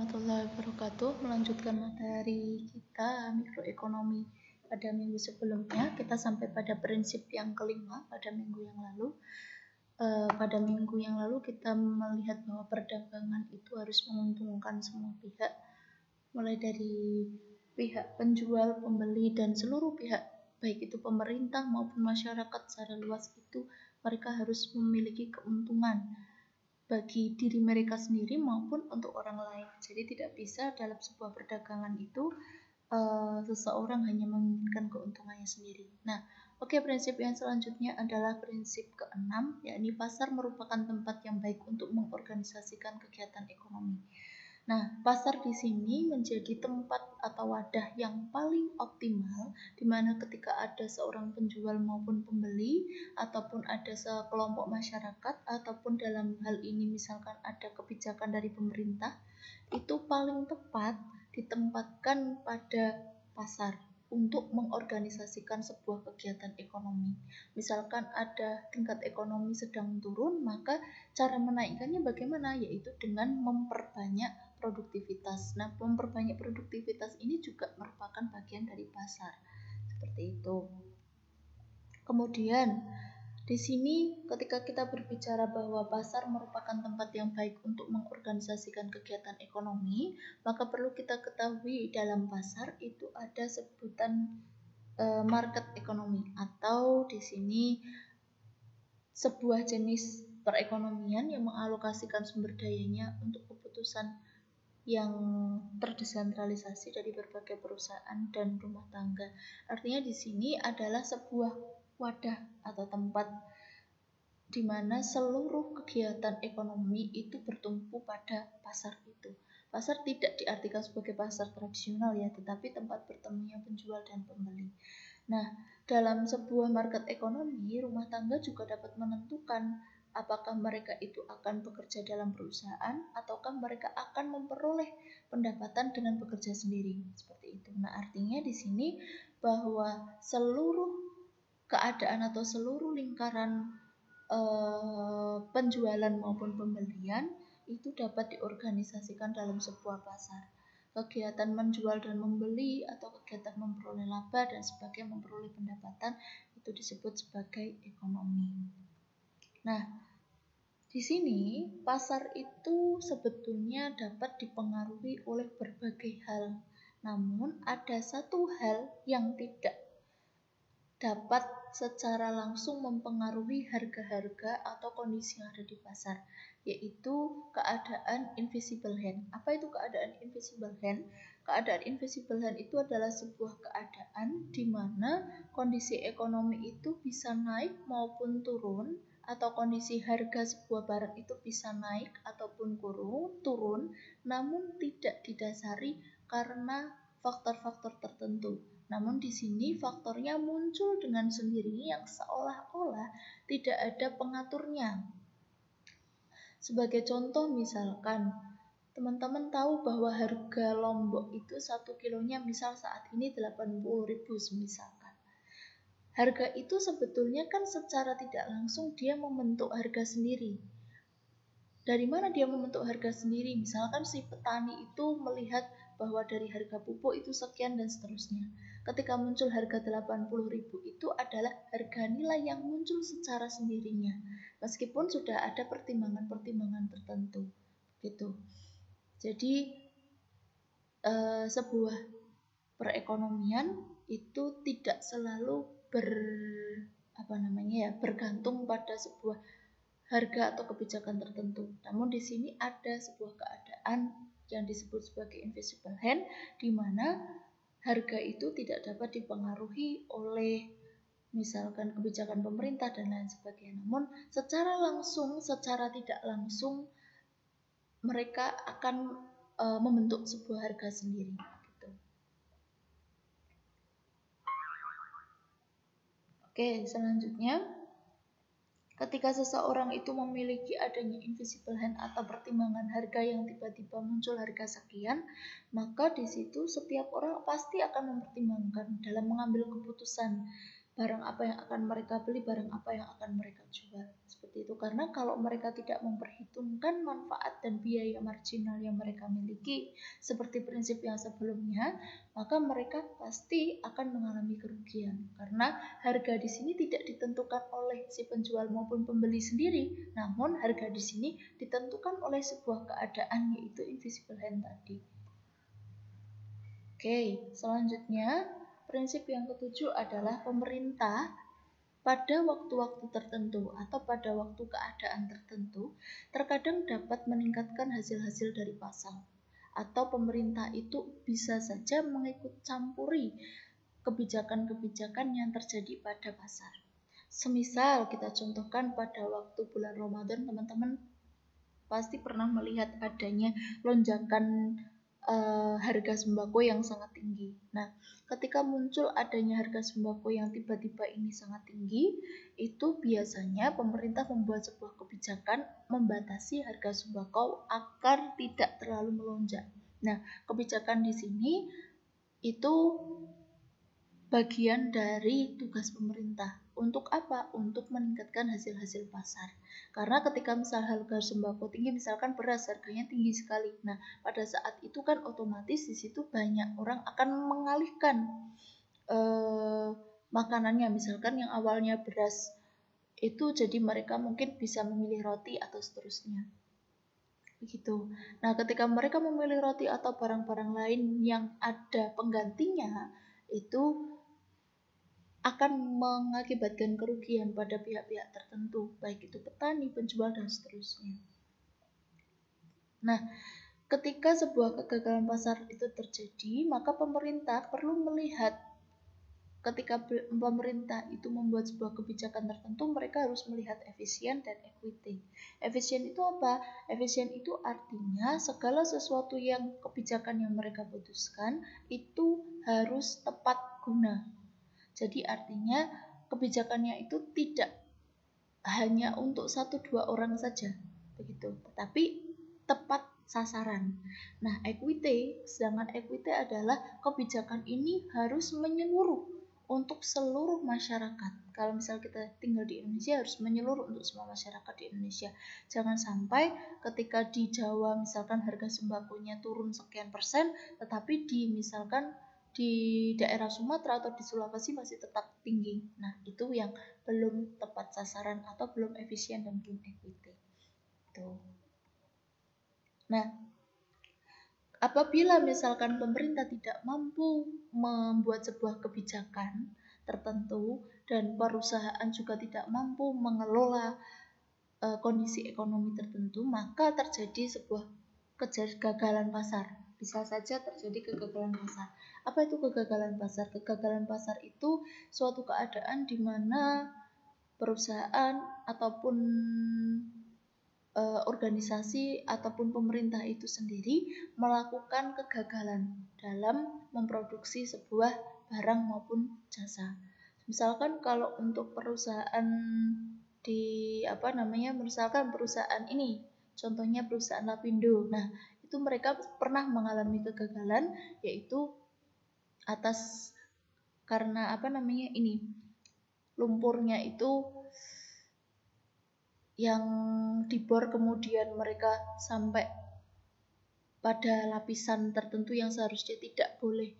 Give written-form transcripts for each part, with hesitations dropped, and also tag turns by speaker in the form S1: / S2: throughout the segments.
S1: Warahmatullahi wabarakatuh. Melanjutkan materi kita mikroekonomi pada minggu sebelumnya, kita sampai pada prinsip yang kelima pada minggu yang lalu. Pada minggu yang lalu kita melihat bahwa perdagangan itu harus menguntungkan semua pihak, mulai dari pihak penjual, pembeli, dan seluruh pihak, baik itu pemerintah maupun masyarakat secara luas, itu mereka harus memiliki keuntungan bagi diri mereka sendiri maupun untuk orang lain. Jadi tidak bisa dalam sebuah perdagangan itu seseorang hanya menginginkan keuntungannya sendiri. Nah, prinsip yang selanjutnya adalah prinsip keenam, yakni pasar merupakan tempat yang baik untuk mengorganisasikan kegiatan ekonomi. Nah, pasar di sini menjadi tempat atau wadah yang paling optimal, di mana ketika ada seorang penjual maupun pembeli, ataupun ada sekelompok masyarakat, ataupun dalam hal ini misalkan ada kebijakan dari pemerintah, itu paling tepat ditempatkan pada pasar untuk mengorganisasikan sebuah kegiatan ekonomi. Misalkan ada tingkat ekonomi sedang turun, maka cara menaikkannya bagaimana? Yaitu dengan memperbanyak produktivitas. Nah, memperbanyak produktivitas ini juga merupakan bagian dari pasar. Seperti itu. Kemudian, di sini ketika kita berbicara bahwa pasar merupakan tempat yang baik untuk mengorganisasikan kegiatan ekonomi, maka perlu kita ketahui dalam pasar itu ada sebutan market ekonomi, atau di sini sebuah jenis perekonomian yang mengalokasikan sumber dayanya untuk keputusan yang terdesentralisasi dari berbagai perusahaan dan rumah tangga. Artinya di sini adalah sebuah wadah atau tempat di mana seluruh kegiatan ekonomi itu bertumpu pada pasar itu. Pasar tidak diartikan sebagai pasar tradisional ya, tetapi tempat bertemunya penjual dan pembeli. Nah, dalam sebuah market ekonomi, rumah tangga juga dapat menentukan apakah mereka itu akan bekerja dalam perusahaan ataukah mereka akan memperoleh pendapatan dengan bekerja sendiri, seperti itu. Nah, artinya di sini bahwa seluruh keadaan atau seluruh lingkaran penjualan maupun pembelian itu dapat diorganisasikan dalam sebuah pasar. Kegiatan menjual dan membeli atau kegiatan memperoleh laba dan sebagai memperoleh pendapatan itu disebut sebagai ekonomi. Nah, di sini pasar itu sebetulnya dapat dipengaruhi oleh berbagai hal. Namun ada satu hal yang tidak dapat secara langsung mempengaruhi harga-harga atau kondisi yang ada di pasar, yaitu keadaan invisible hand. Apa itu keadaan invisible hand? Keadaan invisible hand itu adalah sebuah keadaan di mana kondisi ekonomi itu bisa naik maupun turun, atau kondisi harga sebuah barang itu bisa naik ataupun turun, namun tidak didasari karena faktor-faktor tertentu. Namun di sini faktornya muncul dengan sendirinya yang seolah-olah tidak ada pengaturnya. Sebagai contoh misalkan, teman-teman tahu bahwa harga lombok itu 1 kilonya misal saat ini 80.000 misalkan. Harga itu sebetulnya kan secara tidak langsung dia membentuk harga sendiri. Dari mana dia membentuk harga sendiri? Misalkan si petani itu melihat bahwa dari harga pupuk itu sekian dan seterusnya. Ketika muncul harga 80.000 itu adalah harga nilai yang muncul secara sendirinya, meskipun sudah ada pertimbangan-pertimbangan tertentu, gitu. Jadi sebuah perekonomian itu tidak selalu bergantung pada sebuah harga atau kebijakan tertentu. Namun di sini ada sebuah keadaan yang disebut sebagai invisible hand, di mana harga itu tidak dapat dipengaruhi oleh misalkan kebijakan pemerintah dan lain sebagainya. Namun secara langsung, secara tidak langsung mereka akan membentuk sebuah harga sendiri. Gitu. Oke, selanjutnya, ketika seseorang itu memiliki adanya invisible hand atau pertimbangan harga yang tiba-tiba muncul harga sekian, maka di situ setiap orang pasti akan mempertimbangkan dalam mengambil keputusan barang apa yang akan mereka beli, barang apa yang akan mereka jual. Seperti itu. Karena kalau mereka tidak memperhitungkan manfaat dan biaya marginal yang mereka miliki, seperti prinsip yang sebelumnya, maka mereka pasti akan mengalami kerugian. Karena harga di sini tidak ditentukan oleh si penjual maupun pembeli sendiri, namun harga di sini ditentukan oleh sebuah keadaan, yaitu invisible hand tadi. Oke, selanjutnya prinsip yang ketujuh adalah pemerintah pada waktu-waktu tertentu atau pada waktu keadaan tertentu terkadang dapat meningkatkan hasil-hasil dari pasar, atau pemerintah itu bisa saja mengikut campuri kebijakan-kebijakan yang terjadi pada pasar. Semisal kita contohkan pada waktu bulan Ramadan, teman-teman pasti pernah melihat adanya lonjakan harga sembako yang sangat tinggi. Nah, ketika muncul adanya harga sembako yang tiba-tiba ini sangat tinggi, itu biasanya pemerintah membuat sebuah kebijakan membatasi harga sembako agar tidak terlalu melonjak. Nah, kebijakan di sini itu bagian dari tugas pemerintah. Untuk apa? Untuk meningkatkan hasil-hasil pasar. Karena ketika misal harga sembako tinggi, misalkan beras harganya tinggi sekali. Nah, pada saat itu kan otomatis di situ banyak orang akan mengalihkan makanannya. Misalkan yang awalnya beras itu jadi mereka mungkin bisa memilih roti atau seterusnya. Begitu. Nah, ketika mereka memilih roti atau barang-barang lain yang ada penggantinya, itu akan mengakibatkan kerugian pada pihak-pihak tertentu, baik itu petani, penjual, dan seterusnya. Nah, ketika sebuah kegagalan pasar itu terjadi, maka pemerintah perlu melihat, ketika pemerintah itu membuat sebuah kebijakan tertentu, mereka harus melihat efisien dan equity. Efisien itu apa? Efisien itu artinya segala sesuatu yang kebijakan yang mereka putuskan itu harus tepat guna. Jadi artinya kebijakannya itu tidak hanya untuk 1-2 orang saja, begitu, tetapi tepat sasaran. Nah, sedangkan equity adalah kebijakan ini harus menyeluruh untuk seluruh masyarakat. Kalau misal kita tinggal di Indonesia, harus menyeluruh untuk semua masyarakat di Indonesia. Jangan sampai ketika di Jawa misalkan harga sembakonya turun sekian persen, tetapi misalkan di daerah Sumatera atau di Sulawesi masih tetap tinggi. Nah, itu yang belum tepat sasaran atau belum efisien dan belum equity. Tuh. Nah, apabila misalkan pemerintah tidak mampu membuat sebuah kebijakan tertentu dan perusahaan juga tidak mampu mengelola kondisi ekonomi tertentu, maka terjadi sebuah kegagalan pasar. Bisa saja terjadi kegagalan pasar. Apa itu kegagalan pasar? Kegagalan pasar itu suatu keadaan di mana perusahaan ataupun organisasi ataupun pemerintah itu sendiri melakukan kegagalan dalam memproduksi sebuah barang maupun jasa. Misalkan kalau untuk perusahaan misalkan perusahaan ini, contohnya perusahaan Lapindo. Nah, itu mereka pernah mengalami kegagalan, yaitu atas karena lumpurnya itu yang dibor, kemudian mereka sampai pada lapisan tertentu yang seharusnya tidak boleh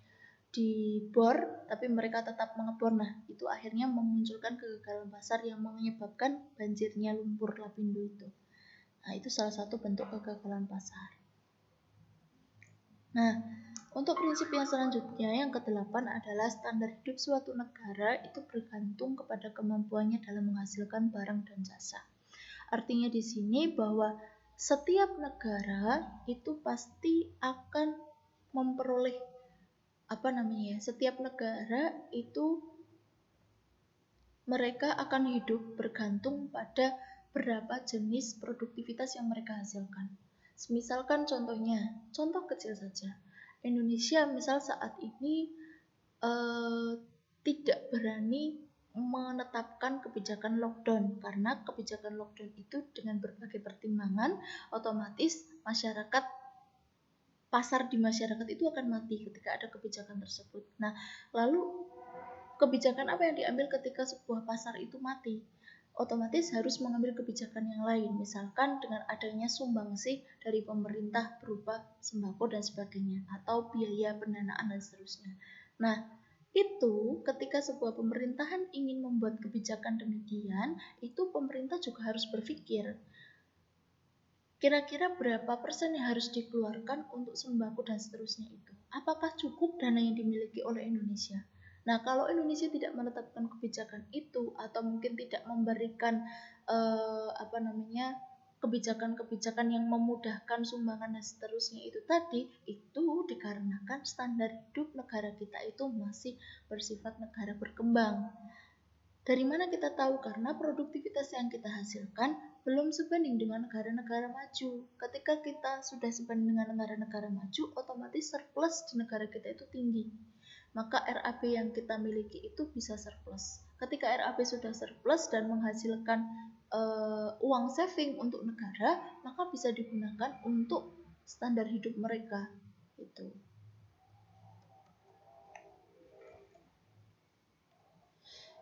S1: dibor, tapi mereka tetap mengebor. Nah, itu akhirnya memunculkan kegagalan pasar yang menyebabkan banjirnya lumpur Lapindo itu. Nah, itu salah satu bentuk kegagalan pasar. Nah, untuk prinsip yang selanjutnya, yang ke-8 adalah standar hidup suatu negara itu bergantung kepada kemampuannya dalam menghasilkan barang dan jasa. Artinya di sini bahwa setiap negara itu pasti akan memperoleh setiap negara itu mereka akan hidup bergantung pada berapa jenis produktivitas yang mereka hasilkan. Misalkan contoh kecil saja. Indonesia misal saat ini tidak berani menetapkan kebijakan lockdown, karena kebijakan lockdown itu dengan berbagai pertimbangan otomatis pasar di masyarakat itu akan mati ketika ada kebijakan tersebut. Nah, lalu kebijakan apa yang diambil ketika sebuah pasar itu mati? Otomatis harus mengambil kebijakan yang lain, misalkan dengan adanya sumbangsih dari pemerintah berupa sembako dan sebagainya, atau biaya pendanaan dan seterusnya. Nah, itu ketika sebuah pemerintahan ingin membuat kebijakan demikian, itu pemerintah juga harus berpikir, kira-kira berapa persen yang harus dikeluarkan untuk sembako dan seterusnya itu? Apakah cukup dana yang dimiliki oleh Indonesia? Nah, kalau Indonesia tidak menetapkan kebijakan itu atau mungkin tidak memberikan kebijakan-kebijakan yang memudahkan sumbangan dan seterusnya itu tadi, itu dikarenakan standar hidup negara kita itu masih bersifat negara berkembang. Dari mana kita tahu? Karena produktivitas yang kita hasilkan belum sebanding dengan negara-negara maju. Ketika kita sudah sebanding dengan negara-negara maju, otomatis surplus di negara kita itu tinggi. Maka RAB yang kita miliki itu bisa surplus. Ketika RAB sudah surplus dan menghasilkan uang saving untuk negara, maka bisa digunakan untuk standar hidup mereka. Gitu.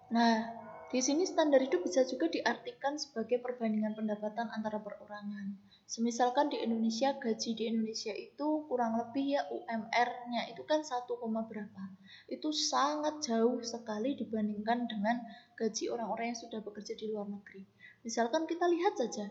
S1: Nah, di sini standar hidup bisa juga diartikan sebagai perbandingan pendapatan antara perorangan. Semisalkan di Indonesia, gaji di Indonesia itu kurang lebih ya UMR-nya itu kan 1, berapa. Itu sangat jauh sekali dibandingkan dengan gaji orang-orang yang sudah bekerja di luar negeri. Misalkan kita lihat saja,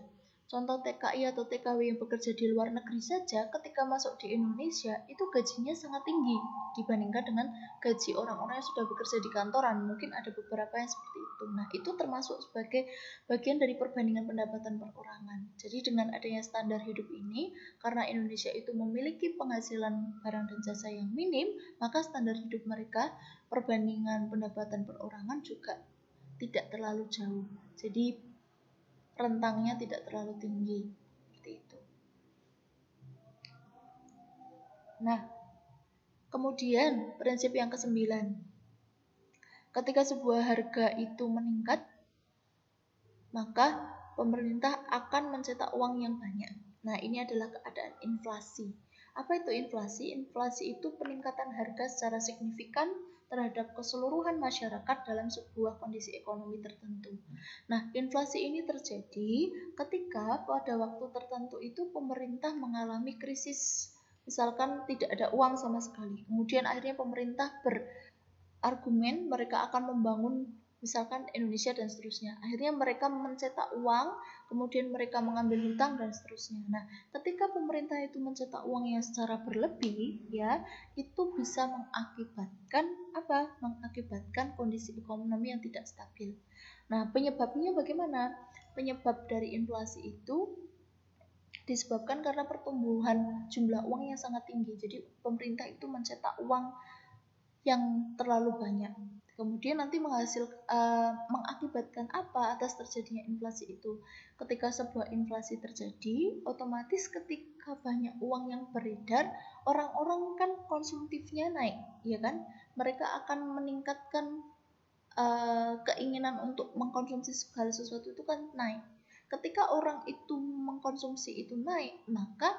S1: contoh TKI atau TKW yang bekerja di luar negeri saja ketika masuk di Indonesia itu gajinya sangat tinggi dibandingkan dengan gaji orang-orang yang sudah bekerja di kantoran. Mungkin ada beberapa yang seperti itu. Nah, itu termasuk sebagai bagian dari perbandingan pendapatan perorangan. Jadi dengan adanya standar hidup ini, karena Indonesia itu memiliki penghasilan barang dan jasa yang minim, maka standar hidup mereka, perbandingan pendapatan perorangan juga tidak terlalu jauh. Jadi rentangnya tidak terlalu tinggi. Seperti itu. Nah, kemudian prinsip yang ke-9. Ketika sebuah harga itu meningkat, maka pemerintah akan mencetak uang yang banyak. Nah, ini adalah keadaan inflasi. Apa itu inflasi? Inflasi itu peningkatan harga secara signifikan terhadap keseluruhan masyarakat dalam sebuah kondisi ekonomi tertentu. Nah, inflasi ini terjadi ketika pada waktu tertentu itu pemerintah mengalami krisis. Misalkan tidak ada uang sama sekali. Kemudian akhirnya pemerintah berargumen mereka akan membangun misalkan Indonesia dan seterusnya. Akhirnya mereka mencetak uang, kemudian mereka mengambil hutang dan seterusnya. Nah, ketika pemerintah itu mencetak uang yang secara berlebih, ya, itu bisa mengakibatkan apa? Mengakibatkan kondisi ekonomi yang tidak stabil. Nah, penyebabnya bagaimana? Penyebab dari inflasi itu disebabkan karena pertumbuhan jumlah uang yang sangat tinggi. Jadi pemerintah itu mencetak uang yang terlalu banyak. Kemudian nanti mengakibatkan apa atas terjadinya inflasi itu? Ketika sebuah inflasi terjadi, otomatis ketika banyak uang yang beredar, orang-orang kan konsumtifnya naik, ya kan? Mereka akan meningkatkan keinginan untuk mengkonsumsi segala sesuatu itu kan naik. Ketika orang itu mengkonsumsi itu naik, maka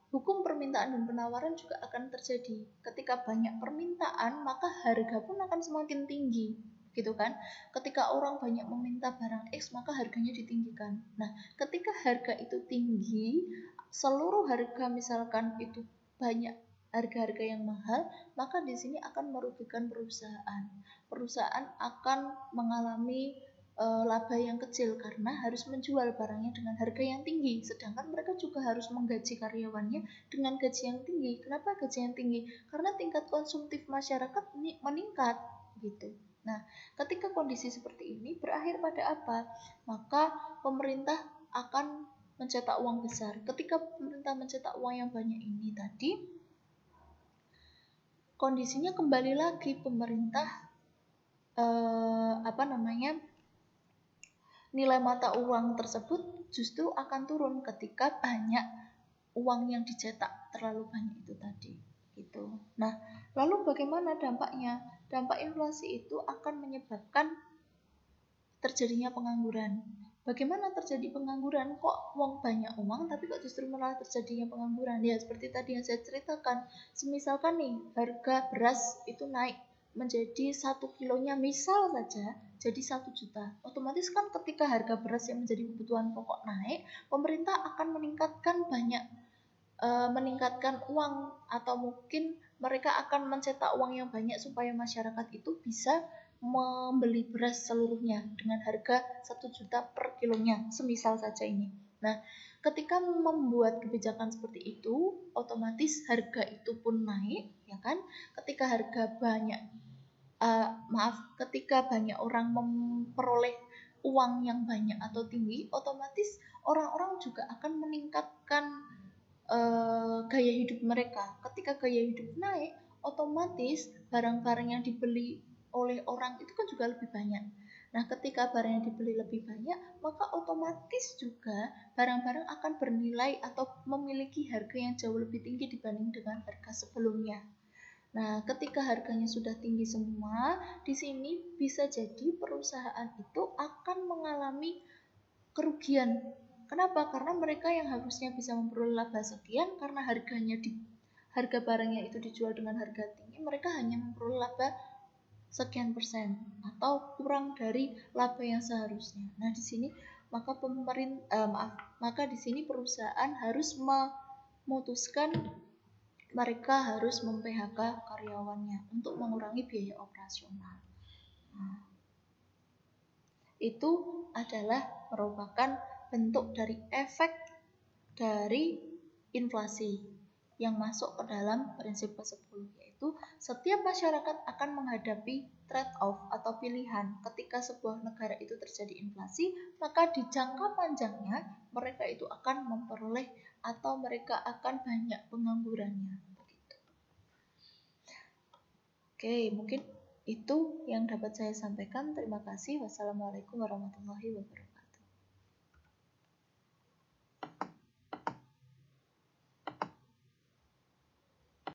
S1: hukum permintaan dan penawaran juga akan terjadi. Ketika banyak permintaan, maka harga pun akan semakin tinggi, gitu kan? Ketika orang banyak meminta barang X, maka harganya ditinggikan. Nah, ketika harga itu tinggi, seluruh harga misalkan itu banyak harga-harga yang mahal, maka di sini akan merugikan perusahaan. Perusahaan akan mengalami laba yang kecil karena harus menjual barangnya dengan harga yang tinggi, sedangkan mereka juga harus menggaji karyawannya dengan gaji yang tinggi. Kenapa gaji yang tinggi? Karena tingkat konsumtif masyarakat meningkat gitu. Nah, ketika kondisi seperti ini berakhir pada apa? Maka pemerintah akan mencetak uang besar. Ketika pemerintah mencetak uang yang banyak ini tadi, kondisinya kembali lagi pemerintah nilai mata uang tersebut justru akan turun ketika banyak uang yang dicetak terlalu banyak itu tadi gitu. Nah, lalu bagaimana dampaknya? Dampak inflasi itu akan menyebabkan terjadinya pengangguran. Bagaimana terjadi pengangguran? Kok banyak uang tapi kok justru malah terjadinya pengangguran? Ya seperti tadi yang saya ceritakan. Semisalkan nih harga beras itu naik menjadi 1 kilonya misal saja jadi 1 juta. Otomatis kan ketika harga beras yang menjadi kebutuhan pokok naik, pemerintah akan meningkatkan uang, atau mungkin mereka akan mencetak uang yang banyak supaya masyarakat itu bisa membeli beras seluruhnya dengan harga 1 juta per kilonya, semisal saja ini. Nah, ketika membuat kebijakan seperti itu, otomatis harga itu pun naik, ya kan? Ketika ketika banyak orang memperoleh uang yang banyak atau tinggi, otomatis orang-orang juga akan meningkatkan gaya hidup mereka. Ketika gaya hidup naik, otomatis barang-barang yang dibeli oleh orang itu kan juga lebih banyak. Nah, ketika barang yang dibeli lebih banyak, maka otomatis juga barang-barang akan bernilai atau memiliki harga yang jauh lebih tinggi dibanding dengan harga sebelumnya. Nah, ketika harganya sudah tinggi semua, di sini bisa jadi perusahaan itu akan mengalami kerugian. Kenapa? Karena mereka yang harusnya bisa memperoleh laba sekian, karena harga barangnya itu dijual dengan harga tinggi, mereka hanya memperoleh laba sekian persen atau kurang dari laba yang seharusnya. Nah, di sini maka di sini perusahaan harus memutuskan mereka harus mem-PHK karyawannya untuk mengurangi biaya operasional. Nah, itu adalah merupakan bentuk dari efek dari inflasi yang masuk ke dalam prinsip ke-10, yaitu setiap masyarakat akan menghadapi trade-off atau pilihan ketika sebuah negara itu terjadi inflasi, maka di jangka panjangnya mereka itu akan memperoleh atau mereka akan banyak penganggurannya. Oke, mungkin itu yang dapat saya sampaikan. Terima kasih. Wassalamualaikum warahmatullahi wabarakatuh.